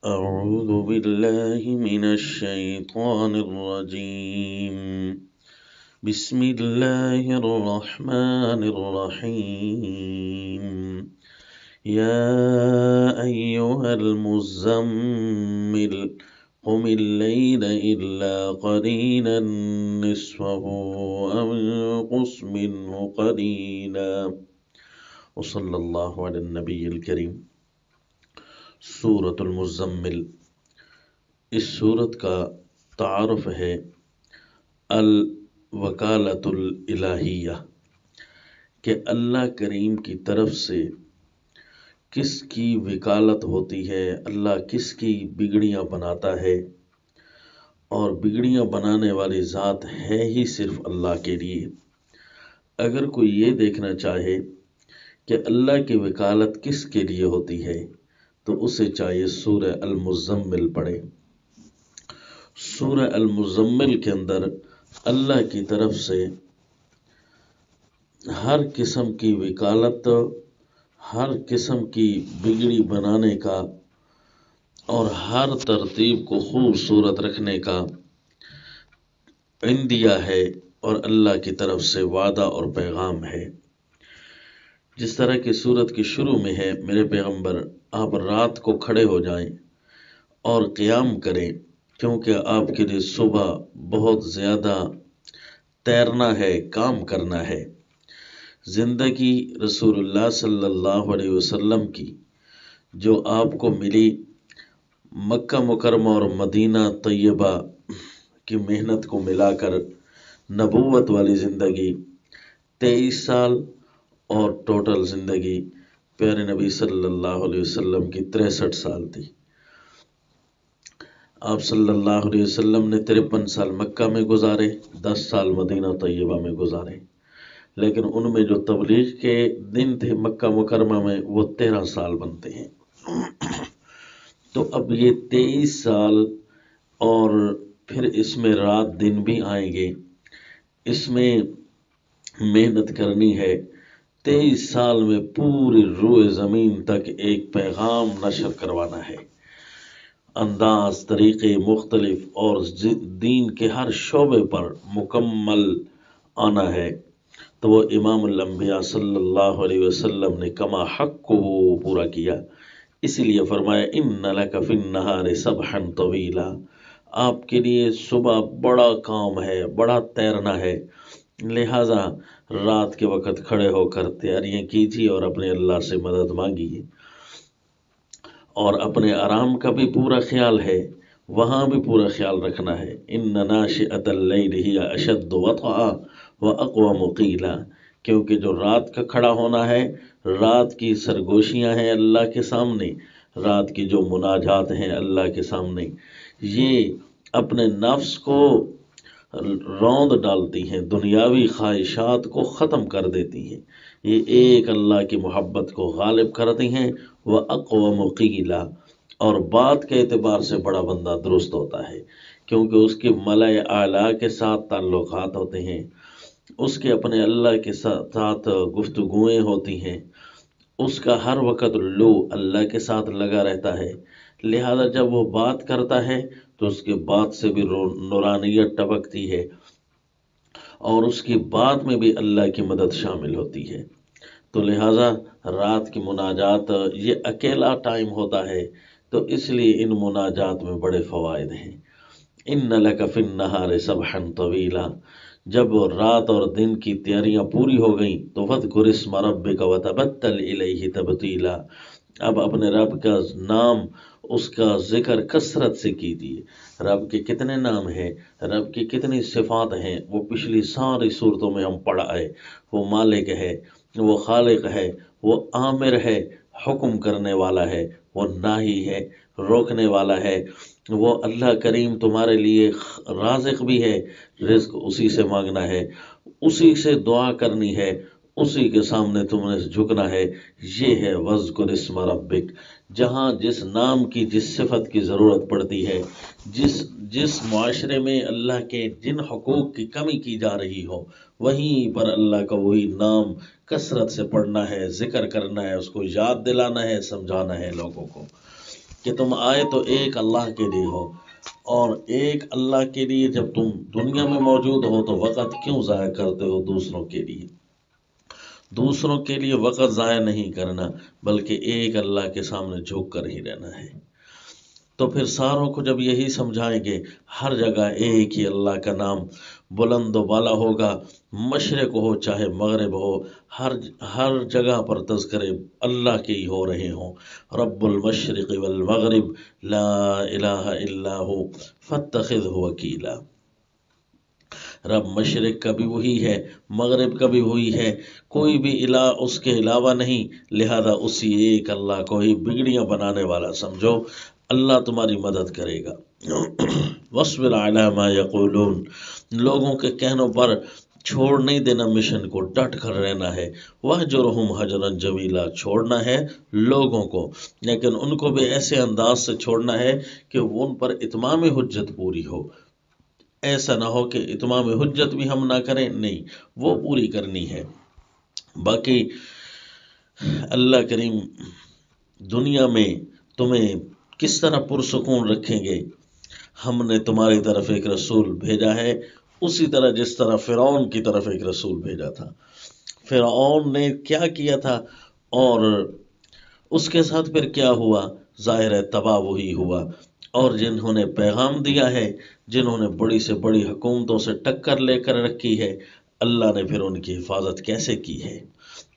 أعوذ بالله من الشيطان الرجيم بسم الله الرحمن الرحيم يا أيها المزمل قم الليل إلا قليلا نصفه أو انقص منه قليلا وصلى الله على النبي الكريم۔ سورۃ المزمل، اس سورت کا تعارف ہے الوکالۃ الالہیہ، کہ اللہ کریم کی طرف سے کس کی وکالت ہوتی ہے، اللہ کس کی بگڑیاں بناتا ہے، اور بگڑیاں بنانے والی ذات ہے ہی صرف اللہ کے لیے۔ اگر کوئی یہ دیکھنا چاہے کہ اللہ کی وکالت کس کے لیے ہوتی ہے تو اسے چاہیے سورہ المزمل پڑھے۔ سورہ المزمل کے اندر اللہ کی طرف سے ہر قسم کی وکالت، ہر قسم کی بگڑی بنانے کا اور ہر ترتیب کو خوبصورت رکھنے کا عندیہ ہے، اور اللہ کی طرف سے وعدہ اور پیغام ہے۔ جس طرح کی سورت کی شروع میں ہے، میرے پیغمبر آپ رات کو کھڑے ہو جائیں اور قیام کریں، کیونکہ آپ کے لیے صبح بہت زیادہ تیرنا ہے، کام کرنا ہے۔ زندگی رسول اللہ صلی اللہ علیہ وسلم کی جو آپ کو ملی، مکہ مکرمہ اور مدینہ طیبہ کی محنت کو ملا کر نبوت والی زندگی 23 سال، اور ٹوٹل زندگی پیارے نبی صلی اللہ علیہ وسلم کی 63 سال تھی۔ آپ صلی اللہ علیہ وسلم نے 53 سال مکہ میں گزارے، 10 سال مدینہ طیبہ میں گزارے، لیکن ان میں جو تبلیغ کے دن تھے مکہ مکرمہ میں وہ 13 سال بنتے ہیں۔ تو اب یہ 23 سال، اور پھر اس میں رات دن بھی آئیں گے، اس میں محنت کرنی ہے۔ 23 سال میں پوری روئے زمین تک ایک پیغام نشر کروانا ہے، انداز، طریقے مختلف، اور دین کے ہر شعبے پر مکمل آنا ہے۔ تو وہ امام الانبیاء صلی اللہ علیہ وسلم نے کما حق کو پورا کیا، اسی لیے فرمایا ان لک فی النہار سبحا طویلا، آپ کے لیے صبح بڑا کام ہے، بڑا تیرنا ہے، لہذا رات کے وقت کھڑے ہو کر تیاریاں کیجیے اور اپنے اللہ سے مدد مانگیے، اور اپنے آرام کا بھی پورا خیال ہے، وہاں بھی پورا خیال رکھنا ہے۔ ان ناشئۃ اللیل ہی اشد وطئا واقوم قیلا، کیونکہ جو رات کا کھڑا ہونا ہے، رات کی سرگوشیاں ہیں اللہ کے سامنے، رات کی جو مناجات ہیں اللہ کے سامنے، یہ اپنے نفس کو روند ڈالتی ہیں، دنیاوی خواہشات کو ختم کر دیتی ہیں، یہ ایک اللہ کی محبت کو غالب کرتی ہیں۔ وَأَقْوَمُ قِيلًا، اور بات کے اعتبار سے بڑا بندہ درست ہوتا ہے، کیونکہ اس کے ملأ اعلیٰ کے ساتھ تعلقات ہوتے ہیں، اس کے اپنے اللہ کے ساتھ گفتگویں ہوتی ہیں، اس کا ہر وقت لو اللہ کے ساتھ لگا رہتا ہے، لہذا جب وہ بات کرتا ہے تو اس کے بات سے بھی نورانیت ٹپکتی ہے، اور اس کی بات میں بھی اللہ کی مدد شامل ہوتی ہے۔ تو لہذا رات کی مناجات یہ اکیلا ٹائم ہوتا ہے، تو اس لیے ان مناجات میں بڑے فوائد ہیں۔ ان لک فی النہار سبحا طویلا، جب رات اور دن کی تیاریاں پوری ہو گئیں تو وَاذْكُرِ اسْمَ رَبِّكَ وَتَبَتَّلْ إِلَيْهِ تَبْتِيلًا، اب اپنے رب کا نام، اس کا ذکر کثرت سے کیجیے۔ رب کے کتنے نام ہیں، رب کی کتنی صفات ہیں، وہ پچھلی ساری صورتوں میں ہم پڑھا ہے۔ وہ مالک ہے، وہ خالق ہے، وہ آمر ہے، حکم کرنے والا ہے، وہ ناہی ہے، روکنے والا ہے، وہ اللہ کریم تمہارے لیے رازق بھی ہے، رزق اسی سے مانگنا ہے، اسی سے دعا کرنی ہے، اسی کے سامنے تم نے جھکنا ہے۔ یہ ہے وَاذْكُرِ اسْمَ رَبِّكَ، جہاں جس نام کی، جس صفت کی ضرورت پڑتی ہے، جس معاشرے میں اللہ کے جن حقوق کی کمی کی جا رہی ہو، وہیں پر اللہ کا وہی نام کثرت سے پڑھنا ہے، ذکر کرنا ہے، اس کو یاد دلانا ہے، سمجھانا ہے لوگوں کو۔ کہ تم آئے تو ایک اللہ کے لیے ہو، اور ایک اللہ کے لیے جب تم دنیا میں موجود ہو تو وقت کیوں ضائع کرتے ہو دوسروں کے لیے؟ دوسروں کے لیے وقت ضائع نہیں کرنا، بلکہ ایک اللہ کے سامنے جھک کر ہی رہنا ہے۔ تو پھر ساروں کو جب یہی سمجھائیں گے، ہر جگہ ایک ہی اللہ کا نام بلند و بالا ہوگا، مشرق ہو چاہے مغرب ہو، ہر جگہ پر تذکرے اللہ کے ہی ہو رہے ہوں، رب المشرق والمغرب لا الہ الا ہو فاتخذہ وکیلا۔ رب مشرق کا بھی وہی ہے، مغرب کا بھی وہی ہے، کوئی بھی الہ اس کے علاوہ نہیں، لہذا اسی ایک اللہ کو ہی بگڑیاں بنانے والا سمجھو، اللہ تمہاری مدد کرے گا۔ وَاصْبِرْ عَلَىٰ مَا يَقُولُونَ، لوگوں کے کہنوں پر چھوڑ نہیں دینا مشن کو، ڈٹ کر رہنا ہے۔ وَاهْجُرْهُمْ هَجْرًا جَمِيلًا، چھوڑنا ہے لوگوں کو، لیکن ان کو بھی ایسے انداز سے چھوڑنا ہے کہ ان پر اتمام حجت پوری ہو۔ ایسا نہ ہو کہ اتمام حجت بھی ہم نہ کریں، نہیں، وہ پوری کرنی ہے۔ باقی اللہ کریم دنیا میں تمہیں کس طرح پرسکون رکھیں گے؟ ہم نے تمہاری طرف ایک رسول بھیجا ہے، اسی طرح جس طرح فرعون کی طرف ایک رسول بھیجا تھا۔ فرعون نے کیا کیا تھا اور اس کے ساتھ پھر کیا ہوا؟ ظاہر ہے تباہ وہی ہوا۔ اور جنہوں نے پیغام دیا ہے، جنہوں نے بڑی سے بڑی حکومتوں سے ٹکر لے کر رکھی ہے، اللہ نے پھر ان کی حفاظت کیسے کی ہے؟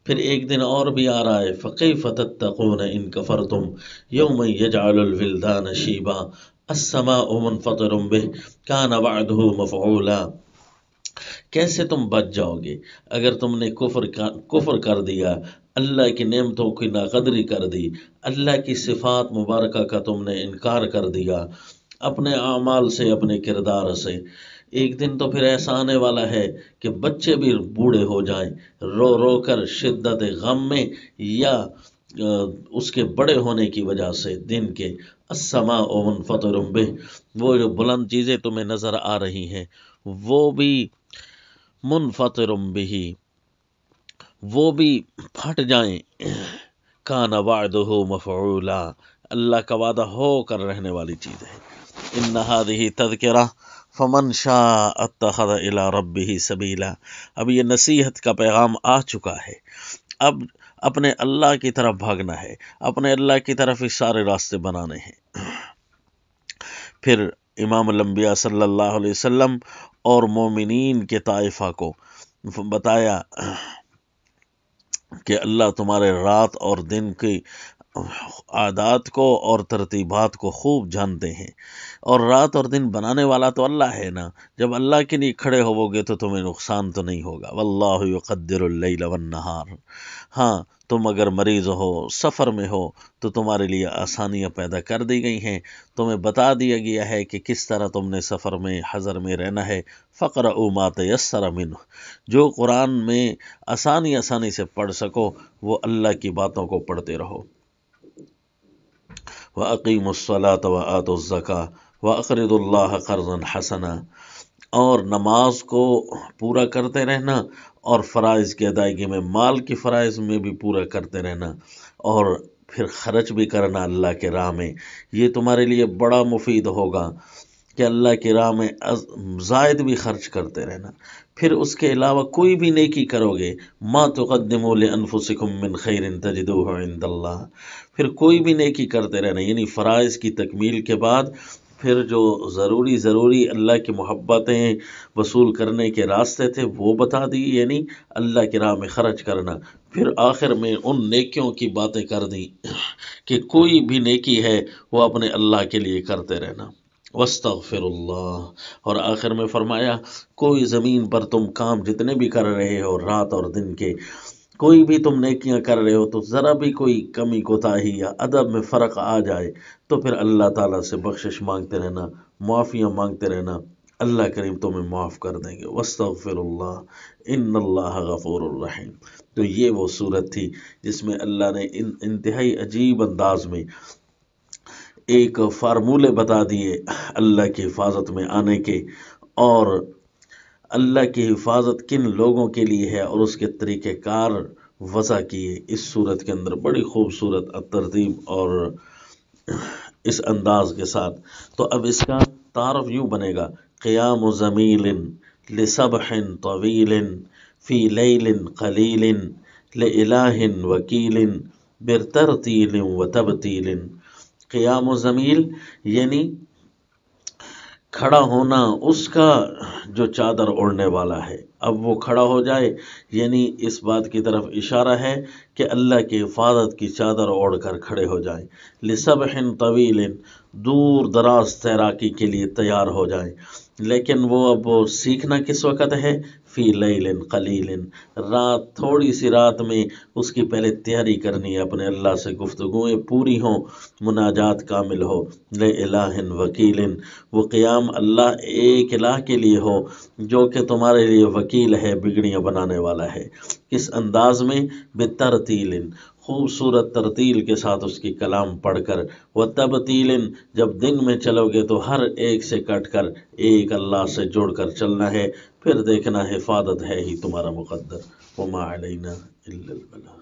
پھر ایک دن اور بھی آ رہا ہے، فَكَيْفَ تَتَّقُونَ إِن كَفَرْتُمْ يَوْمًا يَجْعَلُ الْوِلْدَانَ شِيبًا السَّمَاءُ مُنْفَطِرٌ بِهِ كَانَ وَعْدُهُ مَفْعُولًا۔ کیسے تم بچ جاؤ گے اگر تم نے کفر کر دیا، اللہ کی نعمتوں کی ناقدری کر دی، اللہ کی صفات مبارکہ کا تم نے انکار کر دیا، اپنے اعمال سے، اپنے کردار سے۔ ایک دن تو پھر ایسا آنے والا ہے کہ بچے بھی بوڑھے ہو جائیں رو رو کر شدت غم میں، یا اس کے بڑے ہونے کی وجہ سے دن کے۔ السماء منفطر بہ، وہ جو بلند چیزیں تمہیں نظر آ رہی ہیں وہ بھی منفطر بہ، وہ بھی پھٹ جائیں۔ کان وعدہ مفعولا، اللہ کا وعدہ ہو کر رہنے والی چیز ہے۔ ان هذه تذکرہ فمن شاء اتخذ الى ربہ سبیلا، اب یہ نصیحت کا پیغام آ چکا ہے، اب اپنے اللہ کی طرف بھاگنا ہے، اپنے اللہ کی طرف ہی سارے راستے بنانے ہیں۔ پھر امام الانبیاء صلی اللہ علیہ وسلم اور مومنین کے طائفہ کو بتایا کہ اللہ تمہارے رات اور دن کی عادات کو اور ترتیبات کو خوب جانتے ہیں، اور رات اور دن بنانے والا تو اللہ ہے نا۔ جب اللہ کے لیے کھڑے ہوو گے تو تمہیں نقصان تو نہیں ہوگا۔ واللہ یقدر اللیل والنہار، ہاں تم اگر مریض ہو، سفر میں ہو، تو تمہارے لیے آسانیاں پیدا کر دی گئی ہیں، تمہیں بتا دیا گیا ہے کہ کس طرح تم نے سفر میں، حضر میں رہنا ہے۔ فقرؤوا ما تیسر منہ، جو قرآن میں آسانی سے پڑھ سکو وہ اللہ کی باتوں کو پڑھتے رہو۔ وَأَقِيمُوا الصَّلَاةَ وَآتُوا الزَّكَاةَ وَأَقْرِضُوا اللَّهَ قَرْضًا حَسَنًا، اور نماز کو پورا کرتے رہنا، اور فرائض کی ادائیگی میں، مال کی فرائض میں بھی پورا کرتے رہنا، اور پھر خرچ بھی کرنا اللہ کے راہ میں۔ یہ تمہارے لیے بڑا مفید ہوگا کہ اللہ کی راہ میں زائد بھی خرچ کرتے رہنا۔ پھر اس کے علاوہ کوئی بھی نیکی کرو گے، ما تقدموا لانفسکم من خیر تجدوہ عند اللہ، پھر کوئی بھی نیکی کرتے رہنا، یعنی فرائض کی تکمیل کے بعد پھر جو ضروری اللہ کی محبتیں وصول کرنے کے راستے تھے وہ بتا دی، یعنی اللہ کی راہ میں خرچ کرنا۔ پھر آخر میں ان نیکیوں کی باتیں کر دی کہ کوئی بھی نیکی ہے وہ اپنے اللہ کے لیے کرتے رہنا۔ واستغفر اللہ، اور آخر میں فرمایا کوئی زمین پر تم کام جتنے بھی کر رہے ہو رات اور دن کے، کوئی بھی تم نیکیاں کر رہے ہو تو ذرا بھی کوئی کمی کوتاہی یا ادب میں فرق آ جائے تو پھر اللہ تعالیٰ سے بخشش مانگتے رہنا، معافیاں مانگتے رہنا، اللہ کریم تمہیں معاف کر دیں گے۔ واستغفر اللہ ان اللہ غفور الرحیم۔ تو یہ وہ صورت تھی جس میں اللہ نے انتہائی عجیب انداز میں ایک فارمولے بتا دیے اللہ کی حفاظت میں آنے کے، اور اللہ کی حفاظت کن لوگوں کے لیے ہے اور اس کے طریقہ کار وضع کیے۔ اس صورت کے اندر بڑی خوبصورت ترتیب اور اس انداز کے ساتھ. تو اب اس کا تعارف یوں بنے گا: قیام زمیل لصبح طویل فی لیل قلیل لإلہ وکیل برترتیل وتبتیل. قیام زمیل یعنی کھڑا ہونا اس کا جو چادر اوڑھنے والا ہے. اب وہ کھڑا ہو جائے یعنی اس بات کی طرف اشارہ ہے کہ اللہ کی حفاظت کی چادر اوڑھ کر کھڑے ہو جائیں. لصبح طویل دور دراز تیراکی کے لیے تیار ہو جائیں. لیکن وہ اب سیکھنا کس وقت ہے؟ فی لیل قلیل، رات، تھوڑی سی رات میں اس کی پہلے تیاری کرنی ہے، اپنے اللہ سے گفتگویں پوری ہوں، مناجات کامل ہو. لإلہ وکیل، وہ قیام اللہ ایک الہ کے لیے ہو جو کہ تمہارے لیے وکیل ہے، بگڑیاں بنانے والا ہے. کس انداز میں؟ بترتیل، خوبصورت ترتیل کے ساتھ اس کی کلام پڑھ کر. وتبتیل، جب دن میں چلو گے تو ہر ایک سے کٹ کر ایک اللہ سے جڑ کر چلنا ہے، پھر دیکھنا حفاظت ہے ہی تمہارا مقدر. وما علینا الا البلاغ.